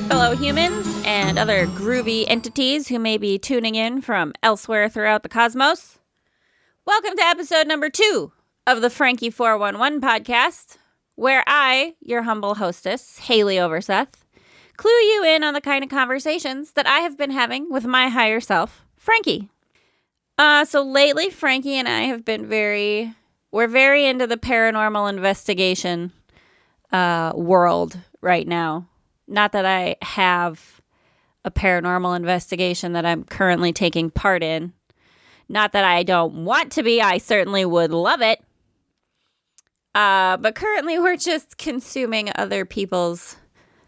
fellow humans and other groovy entities who may be tuning in from elsewhere throughout the cosmos. Welcome to episode number 2 of the Franki 411 podcast, where I, your humble hostess, Haleigh 𝓕𝓻𝓪𝓷𝓴𝓲, clue you in on the kind of conversations that I have been having with my higher self, Franki. So lately, Franki and I have been we're very into the paranormal investigation world right now. Not that I have a paranormal investigation that I'm currently taking part in. Not that I don't want to be. I certainly would love it. But currently we're just consuming other people's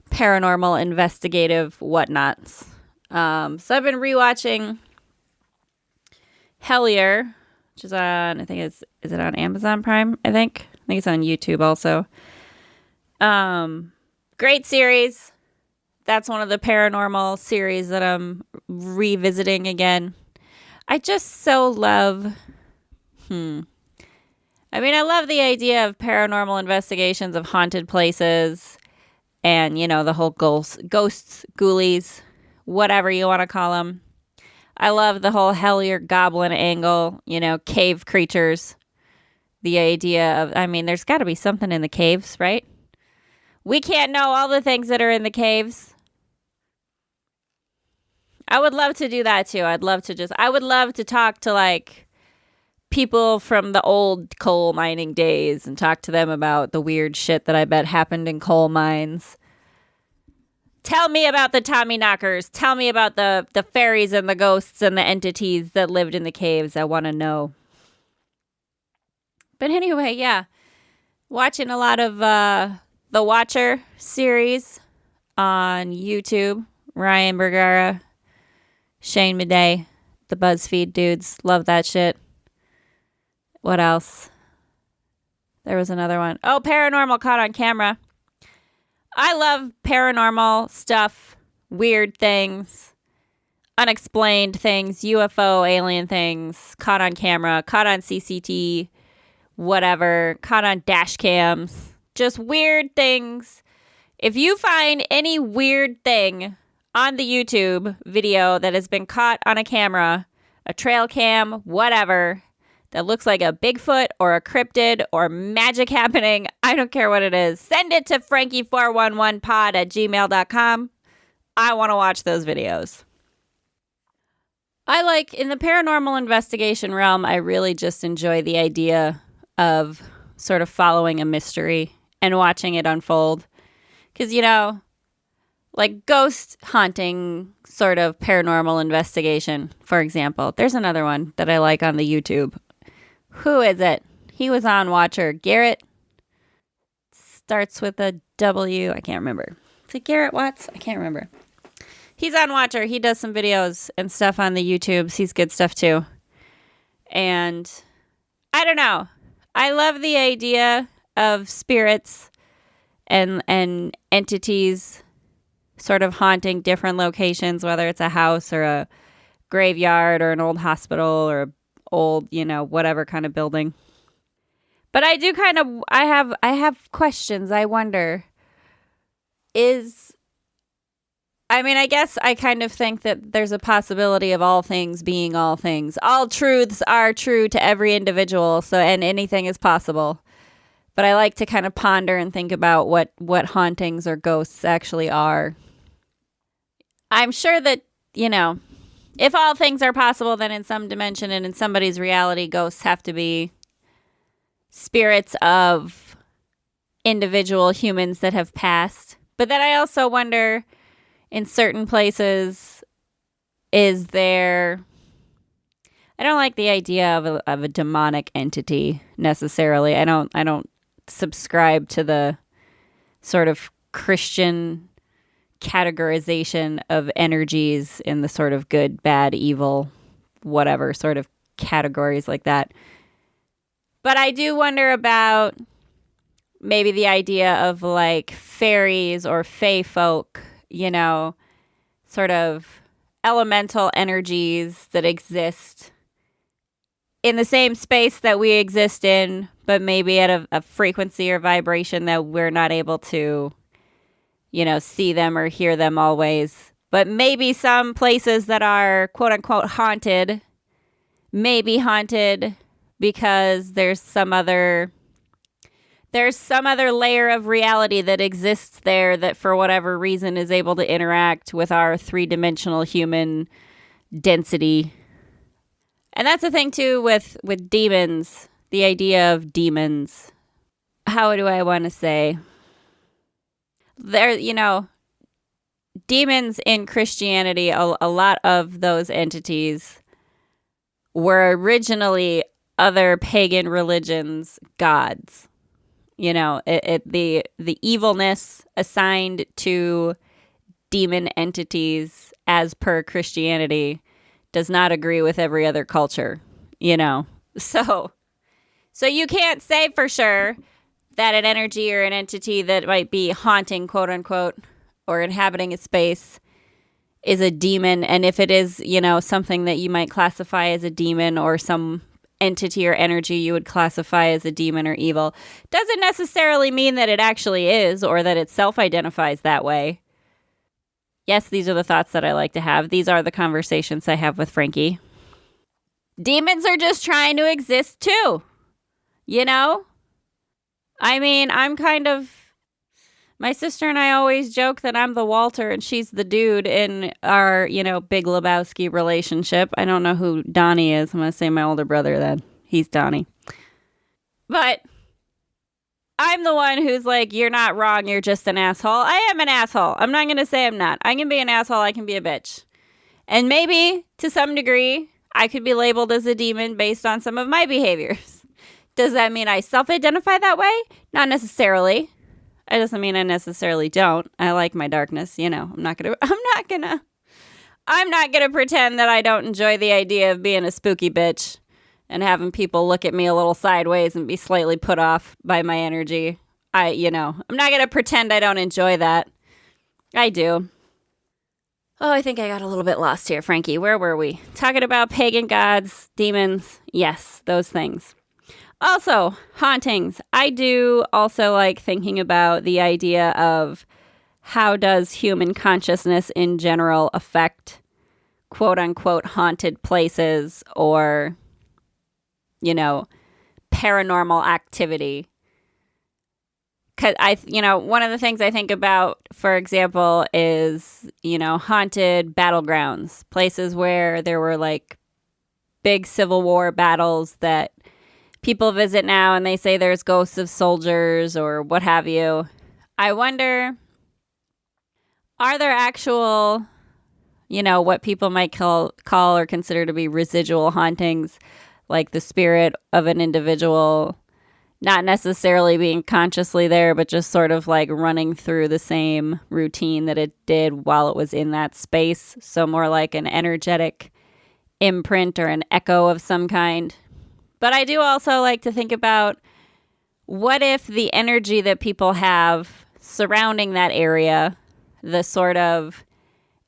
paranormal investigative whatnots. So I've been rewatching Hellier, which is on, I think is it on Amazon Prime? I think it's on YouTube also. Great series. That's one of the paranormal series that I'm revisiting again. I just so love, I love the idea of paranormal investigations of haunted places and, the whole ghosts, ghoulies, whatever you want to call them. I love the whole Hellier goblin angle, cave creatures. The idea of, there's got to be something in the caves, right? We can't know all the things that are in the caves. I would love to do that too. I would love to talk to people from the old coal mining days and talk to them about the weird shit that I bet happened in coal mines. Tell me about the Tommy knockers. Tell me about the fairies and the ghosts and the entities that lived in the caves. I want to know. But anyway, yeah. Watching a lot of The Watcher series on YouTube. Ryan Bergara, Shane Madej, the BuzzFeed dudes. Love that shit. What else? There was another one. Oh, Paranormal Caught on Camera. I love paranormal stuff, weird things, unexplained things, UFO, alien things, caught on camera, caught on CCTV, whatever, caught on dash cams. Just weird things. If you find any weird thing on the YouTube video that has been caught on a camera, a trail cam, whatever, that looks like a Bigfoot or a cryptid or magic happening, I don't care what it is, send it to franki411pod@gmail.com. I want to watch those videos. In the paranormal investigation realm, I really just enjoy the idea of sort of following a mystery and watching it unfold. Because, ghost haunting sort of paranormal investigation, for example. There's another one that I like on the YouTube. Who is it? He was on Watcher. Garrett starts with a W. I can't remember. Is it Garrett Watts? I can't remember. He's on Watcher. He does some videos and stuff on the YouTubes. He's good stuff too. And I don't know. I love the idea of spirits and entities sort of haunting different locations, whether it's a house or a graveyard or an old hospital or a old, whatever kind of building. But I do I have questions. I wonder, I guess I kind of think that there's a possibility of all things being all things. All truths are true to every individual, and anything is possible. But I like to kind of ponder and think about what hauntings or ghosts actually are. I'm sure that, if all things are possible, then in some dimension and in somebody's reality, ghosts have to be spirits of individual humans that have passed. But then I also wonder, in certain places, I don't like the idea of a demonic entity necessarily. I don't subscribe to the sort of Christian categorization of energies in the sort of good, bad, evil, whatever sort of categories like that. But I do wonder about maybe the idea of fairies or fae folk, sort of elemental energies that exist in the same space that we exist in, but maybe at a frequency or vibration that we're not able to see them or hear them always. But maybe some places that are quote unquote haunted may be haunted because there's some other layer of reality that exists there that for whatever reason is able to interact with our three-dimensional human density. And that's the thing too with demons, the idea of demons. How do I want to say? Demons in Christianity, a lot of those entities were originally other pagan religions' gods. The evilness assigned to demon entities as per Christianity does not agree with every other culture, So you can't say for sure that an energy or an entity that might be haunting, quote unquote, or inhabiting a space is a demon. And if it is, something that you might classify as a demon or some entity or energy you would classify as a demon or evil, doesn't necessarily mean that it actually is or that it self-identifies that way. Yes, these are the thoughts that I like to have. These are the conversations I have with Franki. Demons are just trying to exist too. My sister and I always joke that I'm the Walter and she's the dude in our, Big Lebowski relationship. I don't know who Donnie is. I'm going to say my older brother then. He's Donnie. But I'm the one who's like, you're not wrong. You're just an asshole. I am an asshole. I'm not going to say I'm not. I can be an asshole. I can be a bitch. And maybe to some degree, I could be labeled as a demon based on some of my behaviors. Does that mean I self-identify that way? Not necessarily. It doesn't mean I necessarily don't. I like my darkness, I'm not gonna pretend that I don't enjoy the idea of being a spooky bitch and having people look at me a little sideways and be slightly put off by my energy. I'm not gonna pretend I don't enjoy that. I do. Oh, I think I got a little bit lost here, Franki. Where were we? Talking about pagan gods, demons. Yes, those things. Also, hauntings. I do also like thinking about the idea of how does human consciousness in general affect quote-unquote haunted places or, paranormal activity. Because one of the things I think about, for example, is, haunted battlegrounds. Places where there were like big Civil War battles that people visit now and they say there's ghosts of soldiers or what have you. I wonder, are there actual, what people might call or consider to be residual hauntings, like the spirit of an individual not necessarily being consciously there, but just sort of like running through the same routine that it did while it was in that space. So more like an energetic imprint or an echo of some kind. But I do also like to think about what if the energy that people have surrounding that area, the sort of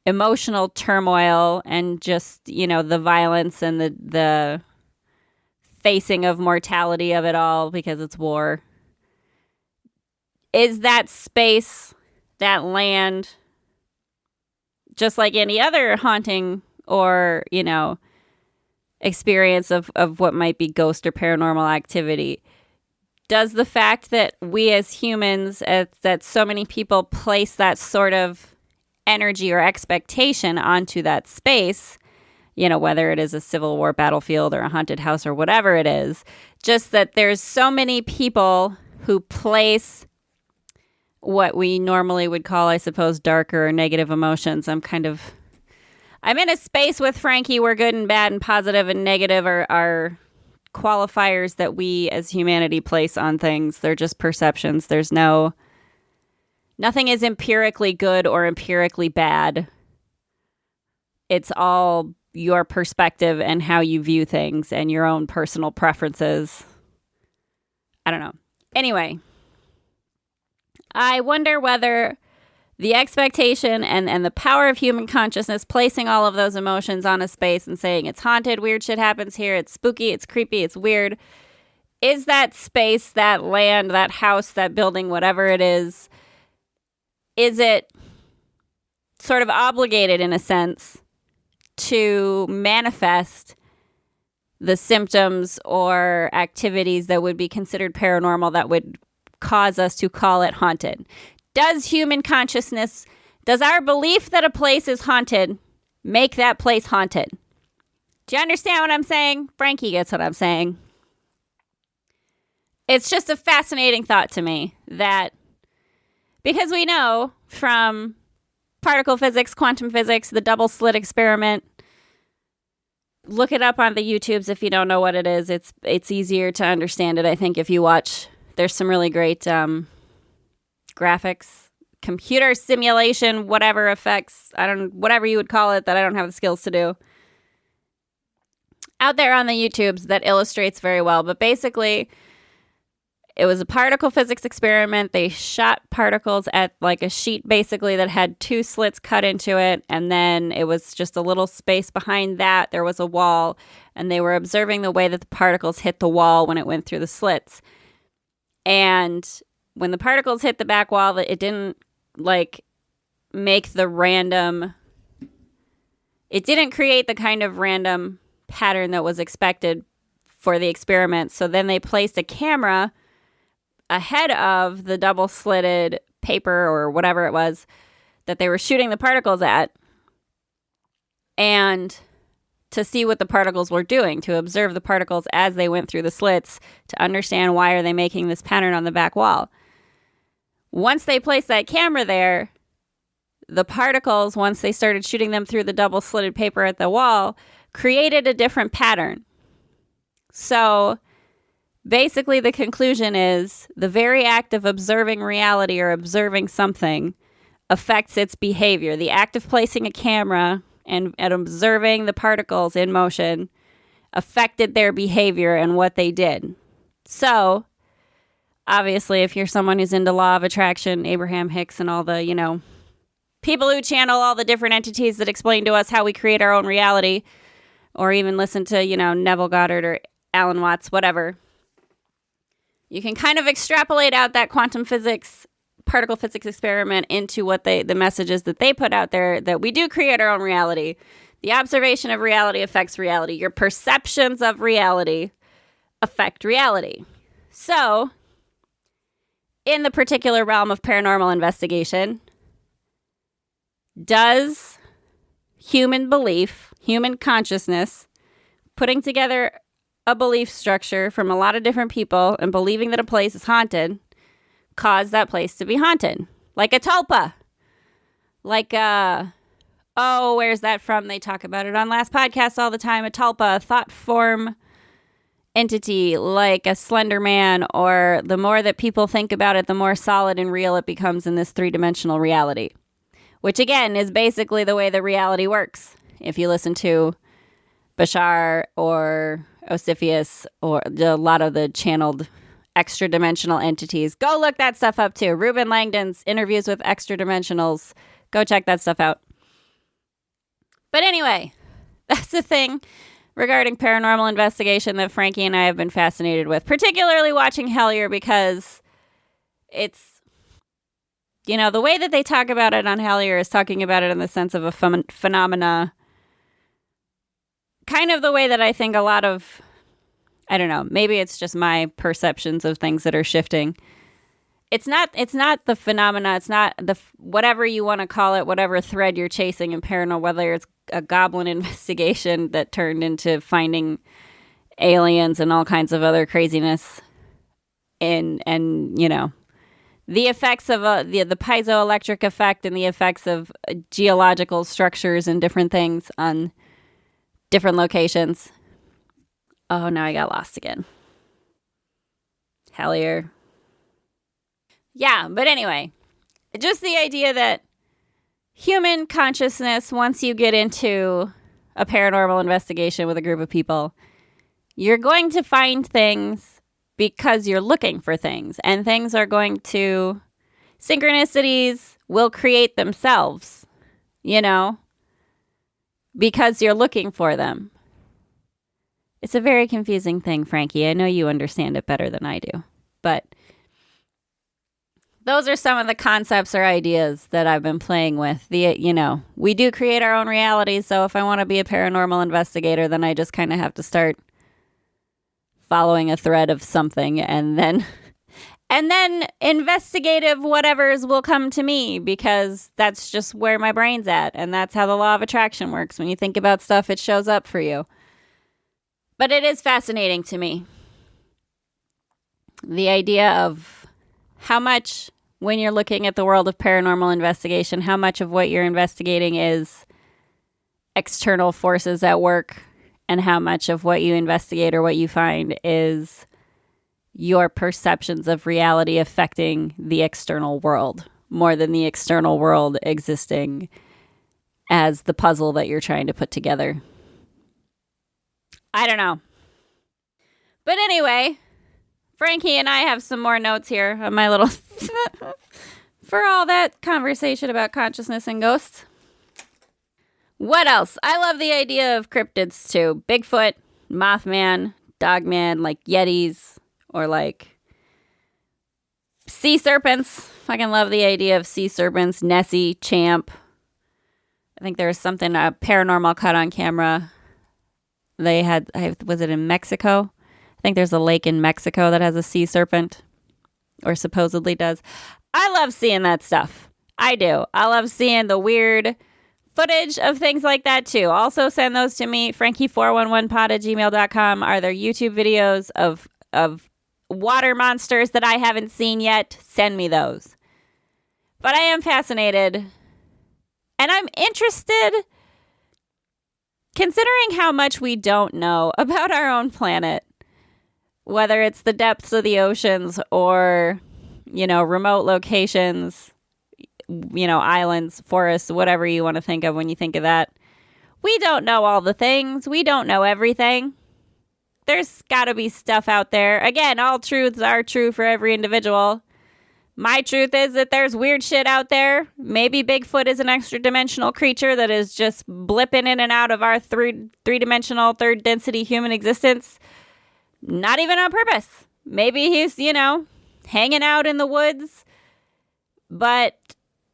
emotional turmoil and just, the violence and the facing of mortality of it all because it's war. Is that space, that land, just like any other haunting or, experience of what might be ghost or paranormal activity? Does the fact that we as humans, that so many people place that sort of energy or expectation onto that space, whether it is a Civil War battlefield or a haunted house or whatever it is, just that there's so many people who place what we normally would call, I suppose, darker or negative emotions. I'm in a space with Franki where good and bad and positive and negative are qualifiers that we as humanity place on things. They're just perceptions. There's nothing is empirically good or empirically bad. It's all your perspective and how you view things and your own personal preferences. I don't know. Anyway, I wonder whether the expectation and the power of human consciousness, placing all of those emotions on a space and saying it's haunted, weird shit happens here, it's spooky, it's creepy, it's weird. Is that space, that land, that house, that building, whatever it is is it sort of obligated in a sense to manifest the symptoms or activities that would be considered paranormal that would cause us to call it haunted? Does human consciousness, does our belief that a place is haunted make that place haunted? Do you understand what I'm saying? Frankie gets what I'm saying. It's just a fascinating thought to me that, because we know from particle physics, quantum physics, the double slit experiment, look it up on the YouTubes if you don't know what it is. It's easier to understand it, I think, if you watch. There's some really great graphics, computer simulation, whatever effects, whatever you would call it, that I don't have the skills to do, out there on the YouTubes that illustrates very well. But basically, it was a particle physics experiment. They shot particles at like a sheet basically that had two slits cut into it. And then it was just a little space behind that. There was a wall. And they were observing the way that the particles hit the wall when it went through the slits. And when the particles hit the back wall, it didn't like make the random, it didn't create the kind of random pattern that was expected for the experiment. So then they placed a camera ahead of the double slitted paper or whatever it was that they were shooting the particles at, and to see what the particles were doing, to observe the particles as they went through the slits, to understand why are they making this pattern on the back wall. Once they placed that camera there, the particles, once they started shooting them through the double slitted paper at the wall, created a different pattern. So basically the conclusion is the very act of observing reality or observing something affects its behavior. The act of placing a camera and observing the particles in motion affected their behavior and what they did. So obviously, if you're someone who's into law of attraction, Abraham Hicks and all the, people who channel all the different entities that explain to us how we create our own reality, or even listen to, Neville Goddard or Alan Watts, whatever, you can kind of extrapolate out that quantum physics, particle physics experiment into what the messages that they put out there, that we do create our own reality. The observation of reality affects reality. Your perceptions of reality affect reality. So, in the particular realm of paranormal investigation, does human belief, human consciousness, putting together a belief structure from a lot of different people and believing that a place is haunted, cause that place to be haunted? Like a tulpa. Like where's that from? They talk about it on last podcast all the time. A tulpa, a thought form entity, like a Slender Man, or the more that people think about it, the more solid and real it becomes in this three-dimensional reality. Which again is basically the way that reality works. If you listen to Bashar or Osifius or a lot of the channeled extra-dimensional entities, go look that stuff up too. Ruben Langdon's interviews with extra-dimensionals. Go check that stuff out. But anyway, that's the thing regarding paranormal investigation that Frankie and I have been fascinated with, particularly watching Hellier, because it's, the way that they talk about it on Hellier is talking about it in the sense of a phenomena, kind of the way that I think a lot of, I don't know, maybe it's just my perceptions of things that are shifting. It's not the phenomena, it's not the, whatever you want to call it, whatever thread you're chasing in paranormal, whether it's a goblin investigation that turned into finding aliens and all kinds of other craziness, and the effects of the piezoelectric effect and the effects of geological structures and different things on different locations. Oh, now I got lost again. Hellier. Yeah, but anyway, just the idea that human consciousness, once you get into a paranormal investigation with a group of people, you're going to find things because you're looking for things, and things are going to, synchronicities will create themselves, because you're looking for them. It's a very confusing thing, Frankie. I know you understand it better than I do, but those are some of the concepts or ideas that I've been playing with. We do create our own reality. So if I want to be a paranormal investigator, then I just kind of have to start following a thread of something, and then investigative whatevers will come to me, because that's just where my brain's at. And that's how the law of attraction works. When you think about stuff, it shows up for you. But it is fascinating to me, the idea of how much, when you're looking at the world of paranormal investigation, how much of what you're investigating is external forces at work, and how much of what you investigate or what you find is your perceptions of reality affecting the external world, more than the external world existing as the puzzle that you're trying to put together. I don't know. But anyway, Frankie and I have some more notes here on my little for all that conversation about consciousness and ghosts. What else? I love the idea of cryptids too. Bigfoot, Mothman, Dogman, like Yetis, or like sea serpents. Fucking love the idea of sea serpents. Nessie, Champ. I think there was something, a paranormal caught on camera. They had, was it in Mexico? I think there's a lake in Mexico that has a sea serpent, or supposedly does. I love seeing that stuff. I do. I love seeing the weird footage of things like that too. Also send those to me, frankie411pod@gmail.com. Are there YouTube videos of water monsters that I haven't seen yet? Send me those. But I am fascinated, and I'm interested, considering how much we don't know about our own planet, whether it's the depths of the oceans or, remote locations, islands, forests, whatever you want to think of when you think of that. We don't know all the things. We don't know everything. There's got to be stuff out there. Again, all truths are true for every individual. My truth is that there's weird shit out there. Maybe Bigfoot is an extra dimensional creature that is just blipping in and out of our three-dimensional, third density human existence. Not even on purpose. Maybe he's, hanging out in the woods, but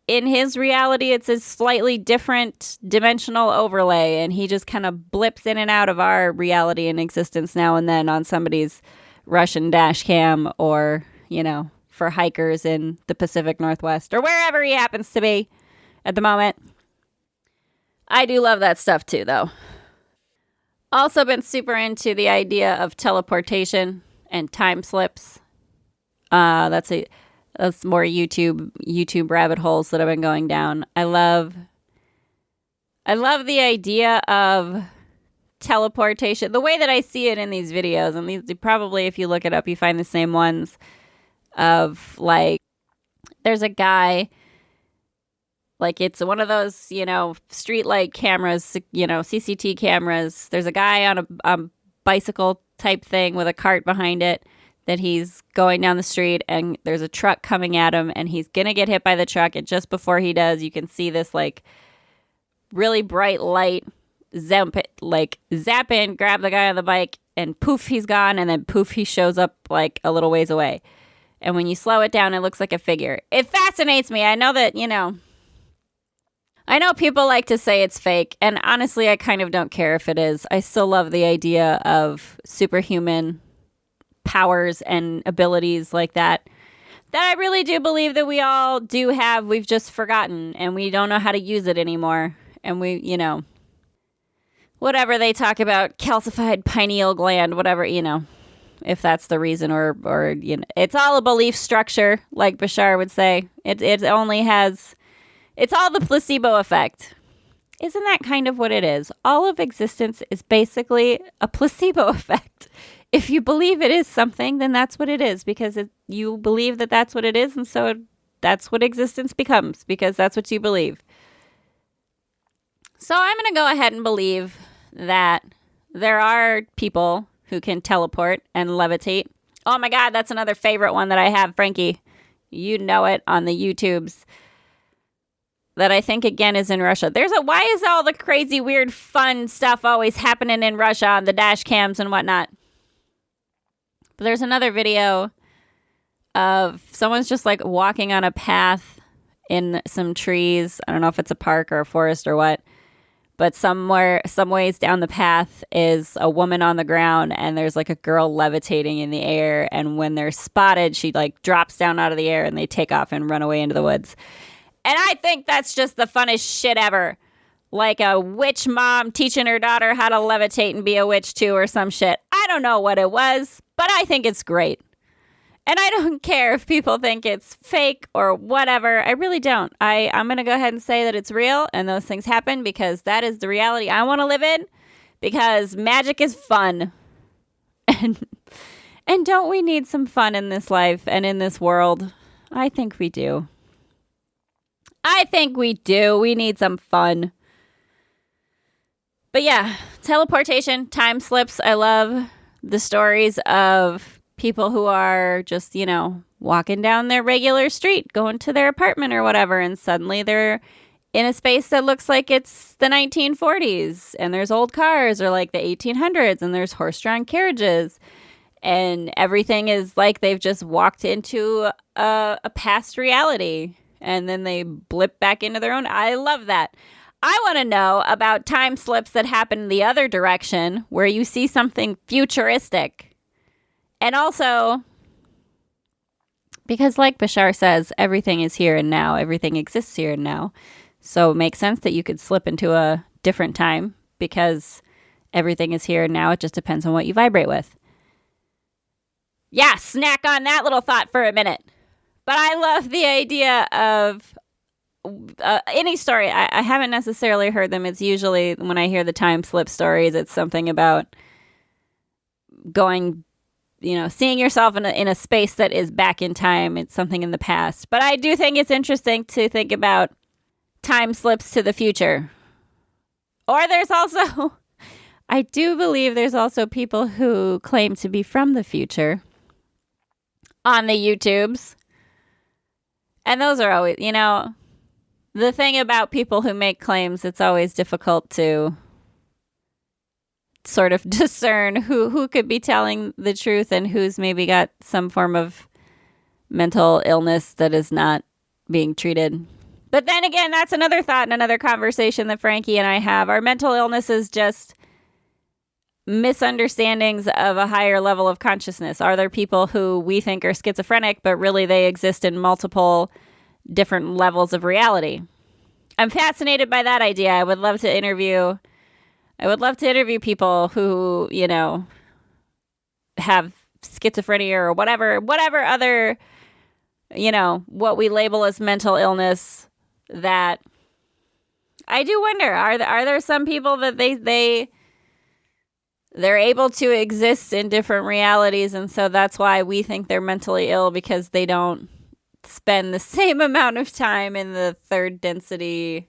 in his reality, it's a slightly different dimensional overlay, and he just kind of blips in and out of our reality and existence now and then on somebody's Russian dash cam, or, for hikers in the Pacific Northwest, or wherever he happens to be at the moment. I do love that stuff too, though. Also been super into the idea of teleportation and time slips. That's more YouTube rabbit holes that I've been going down. I love the idea of teleportation. The way that I see it in these videos, and these probably, if you look it up, you find the same ones of, like, there's a guy, like, it's one of those, street light cameras, CCT cameras. There's a guy on a bicycle type thing with a cart behind it, that he's going down the street, and there's a truck coming at him, and he's gonna get hit by the truck. And just before he does, you can see this, like, really bright light zap in, grab the guy on the bike, and poof, he's gone. And then poof, he shows up like a little ways away. And when you slow it down, it looks like a figure. It fascinates me. I know that, I know people like to say it's fake, and honestly, I kind of don't care if it is. I still love the idea of superhuman powers and abilities like that I really do believe that we all do have. We've just forgotten, and we don't know how to use it anymore. And we, whatever they talk about, calcified pineal gland, whatever, if that's the reason, or it's all a belief structure, like Bashar would say. It only has, it's all the placebo effect. Isn't that kind of what it is? All of existence is basically a placebo effect. If you believe it is something, then that's what it is, because you believe that that's what it is, and so that's what existence becomes, because that's what you believe. So I'm going to go ahead and believe that there are people who can teleport and levitate. Oh my God, that's another favorite one that I have, Frankie. You know it, on the YouTubes. That I think, again, is in Russia. Why is all the crazy, weird, fun stuff always happening in Russia on the dash cams and whatnot? But there's another video of someone's just like walking on a path in some trees. I don't know if it's a park or a forest or what, but some ways down the path is a woman on the ground, and there's like a girl levitating in the air. And when they're spotted, she like drops down out of the air and they take off and run away into the woods. And I think that's just the funnest shit ever. Like a witch mom teaching her daughter how to levitate and be a witch too or some shit. I don't know what it was, but I think it's great. And I don't care if people think it's fake or whatever. I really don't. I'm going to go ahead and say that it's real and those things happen because that is the reality I want to live in, because magic is fun. And don't we need some fun in this life and in this world? I think we do. I think we do. We need some fun. But yeah, teleportation, time slips. I love the stories of people who are just, walking down their regular street, going to their apartment or whatever, and suddenly they're in a space that looks like it's the 1940s, and there's old cars, or like the 1800s, and there's horse-drawn carriages, and everything is like they've just walked into a past reality, and then they blip back into their own. I love that. I want to know about time slips that happen in the other direction, where you see something futuristic. And also, because like Bashar says, everything is here and now. Everything exists here and now. So it makes sense that you could slip into a different time because everything is here and now. It just depends on what you vibrate with. Yeah, snack on that little thought for a minute. But I love the idea of any story. I haven't necessarily heard them. It's usually when I hear the time slip stories, it's something about going, seeing yourself in a space that is back in time. It's something in the past. But I do think it's interesting to think about time slips to the future. Or there's also, I do believe there's also people who claim to be from the future on the YouTubes. And those are always, the thing about people who make claims, it's always difficult to sort of discern who could be telling the truth and who's maybe got some form of mental illness that is not being treated. But then again, that's another thought and another conversation that Frankie and I have. Our mental illness is just misunderstandings of a higher level of consciousness. Are there people who we think are schizophrenic, but really they exist in multiple different levels of reality? I'm fascinated by that idea. I would love to interview people who, have schizophrenia or whatever other, what we label as mental illness. That I do wonder, are there some people that they're able to exist in different realities, and so that's why we think they're mentally ill, because they don't spend the same amount of time in the third density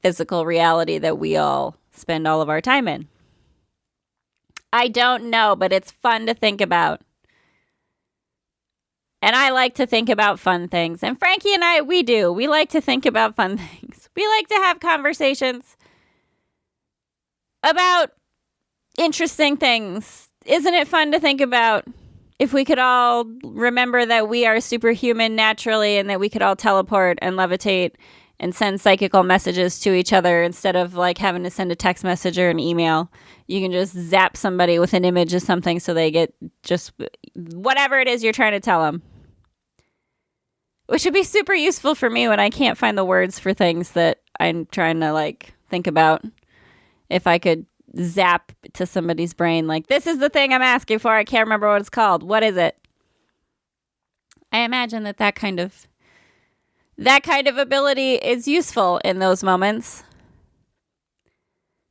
physical reality that we all spend all of our time in. I don't know, but it's fun to think about. And I like to think about fun things. And Frankie and I, we like to think about fun things. We like to have conversations about interesting things. Isn't it fun to think about if we could all remember that we are superhuman naturally, and that we could all teleport and levitate and send psychical messages to each other instead of like having to send a text message or an email? You can just zap somebody with an image of something so they get just whatever it is you're trying to tell them. Which would be super useful for me when I can't find the words for things that I'm trying to like think about. If I could zap to somebody's brain like, this is the thing I'm asking for, I can't remember what it's called. What is it? I imagine that kind of ability is useful in those moments.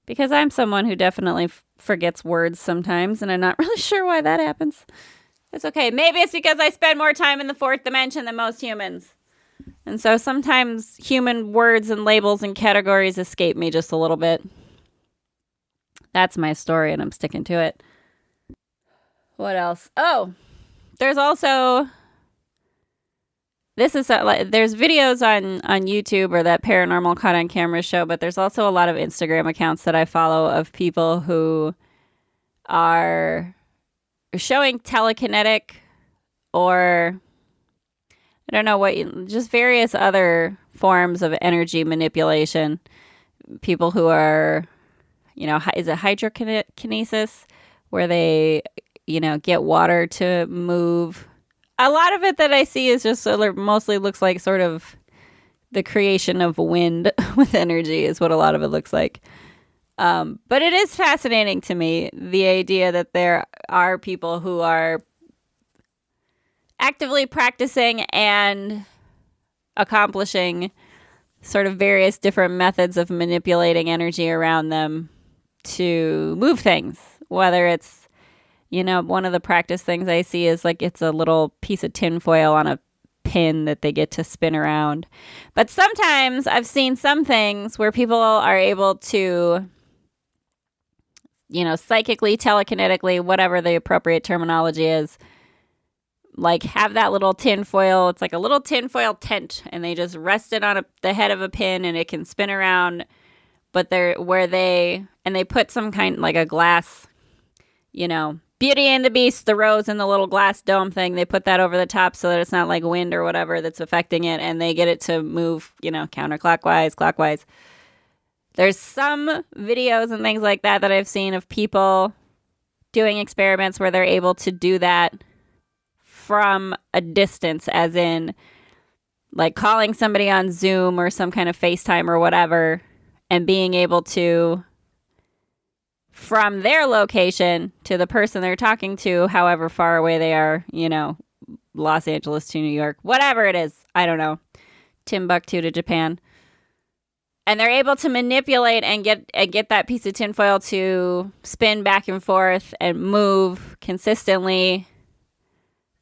Because I'm someone who definitely forgets words sometimes, and I'm not really sure why that happens. It's okay. Maybe it's because I spend more time in the fourth dimension than most humans. And so sometimes human words and labels and categories escape me just a little bit. That's my story, and I'm sticking to it. What else? Oh, there's also... there's videos on YouTube, or that Paranormal Caught on Camera show, but there's also a lot of Instagram accounts that I follow of people who are showing telekinetic or I don't know just various other forms of energy manipulation. People who are, is it hydrokinesis, where they, get water to move. A lot of it that I see is just mostly looks like sort of the creation of wind with energy is what a lot of it looks like. But it is fascinating to me, the idea that there are people who are actively practicing and accomplishing sort of various different methods of manipulating energy around them to move things. Whether it's, one of the practice things I see is like it's a little piece of tinfoil on a pin that they get to spin around. But sometimes I've seen some things where people are able to, psychically, telekinetically, whatever the appropriate terminology is, like have that little tinfoil. It's like a little tinfoil tent, and they just rest it on the head of a pin, and it can spin around. But they put some kind, like a glass, Beauty and the Beast, the rose in the little glass dome thing. They put that over the top so that it's not like wind or whatever that's affecting it, and they get it to move, counterclockwise, clockwise. There's some videos and things like that I've seen of people doing experiments where they're able to do that from a distance, as in like calling somebody on Zoom or some kind of FaceTime or whatever, and being able to, from their location to the person they're talking to, however far away they are, Los Angeles to New York, whatever it is, I don't know, Timbuktu to Japan. And they're able to manipulate and get that piece of tinfoil to spin back and forth and move consistently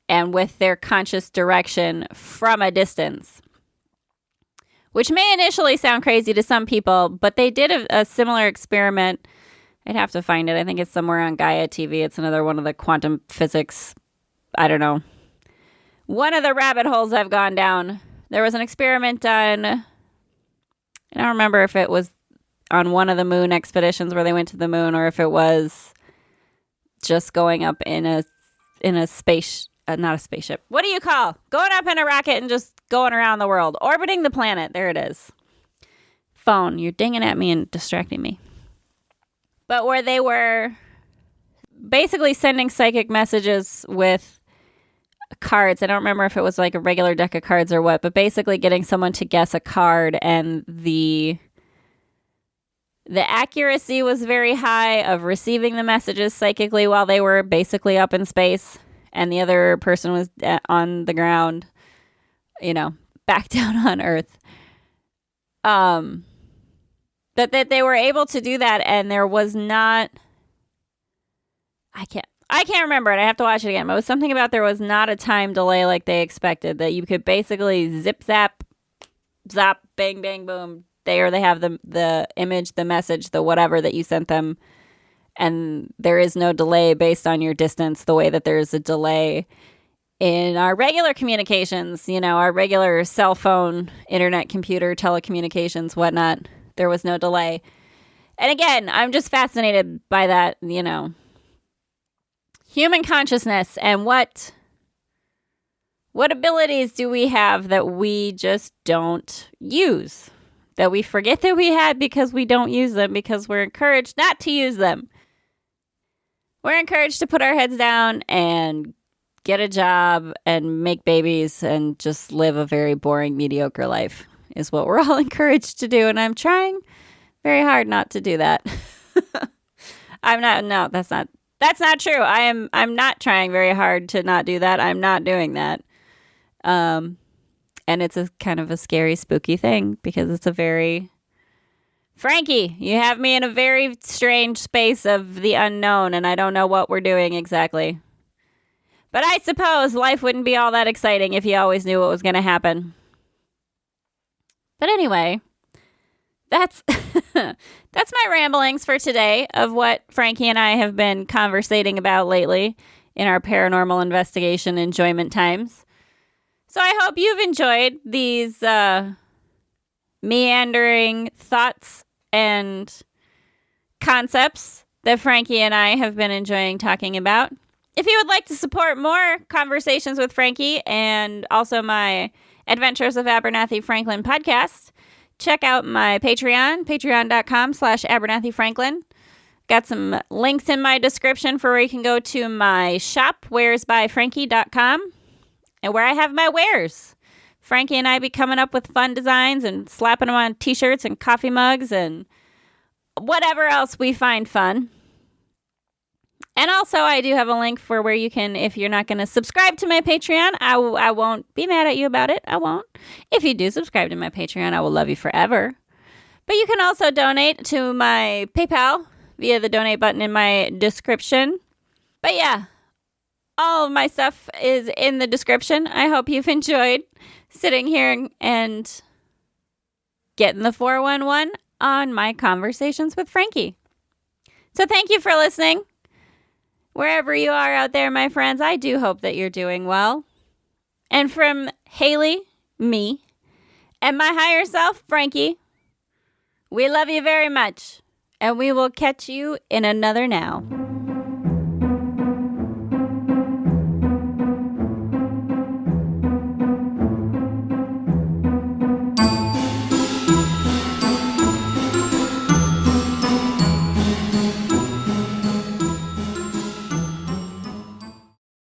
and with their conscious direction from a distance. Which may initially sound crazy to some people, but they did a similar experiment. I'd have to find it. I think it's somewhere on Gaia TV. It's another one of the quantum physics, I don't know. One of the rabbit holes I've gone down. There was an experiment done, I don't remember if it was on one of the moon expeditions where they went to the moon, or if it was just going up in a space, not a spaceship. What do you call? Going up in a rocket and just going around the world, orbiting the planet. There it is. Phone, you're dinging at me and distracting me. But where they were basically sending psychic messages with cards. I don't remember if it was like a regular deck of cards or what, but basically getting someone to guess a card, and the accuracy was very high of receiving the messages psychically while they were basically up in space, and the other person was on the ground, back down on Earth. But that they were able to do that, and there was not, I can't remember it. I have to watch it again. But it was something about there was not a time delay like they expected, that you could basically zip, zap, zap, bang, bang, boom. They have the image, the message, the whatever that you sent them. And there is no delay based on your distance, the way that there is a delay in our regular communications, our regular cell phone, internet, computer, telecommunications, whatnot. There was no delay. And again, I'm just fascinated by that, human consciousness, and what abilities do we have that we just don't use, that we forget that we had because we don't use them, because we're encouraged not to use them. We're encouraged to put our heads down and get a job and make babies and just live a very boring, mediocre life is what we're all encouraged to do. And I'm trying very hard not to do that. That's not true. I'm not trying very hard to not do that. I'm not doing that. And it's a kind of a scary, spooky thing, because it's a very, Franki, you have me in a very strange space of the unknown, and I don't know what we're doing exactly. But I suppose life wouldn't be all that exciting if you always knew what was going to happen. But anyway, that's that's my ramblings for today of what Franki and I have been conversating about lately in our paranormal investigation enjoyment times. So I hope you've enjoyed these meandering thoughts and concepts that Franki and I have been enjoying talking about. If you would like to support more Conversations with Franki and also my Adventures of Abernathy Franklin podcast, check out my Patreon, patreon.com/AbernathyFranklin. Got some links in my description for where you can go to my shop, WaresbyFranki.com, and where I have my wares. Frankie and I be coming up with fun designs and slapping them on t-shirts and coffee mugs and whatever else we find fun. And also, I do have a link for where you can, if you're not going to subscribe to my Patreon, I won't be mad at you about it. I won't. If you do subscribe to my Patreon, I will love you forever. But you can also donate to my PayPal via the donate button in my description. But yeah, all of my stuff is in the description. I hope you've enjoyed sitting here and getting the 411 on my Conversations with Franki. So thank you for listening. Wherever you are out there, my friends, I do hope that you're doing well. And from Haleigh, me, and my higher self, Franki, we love you very much. And we will catch you in another now.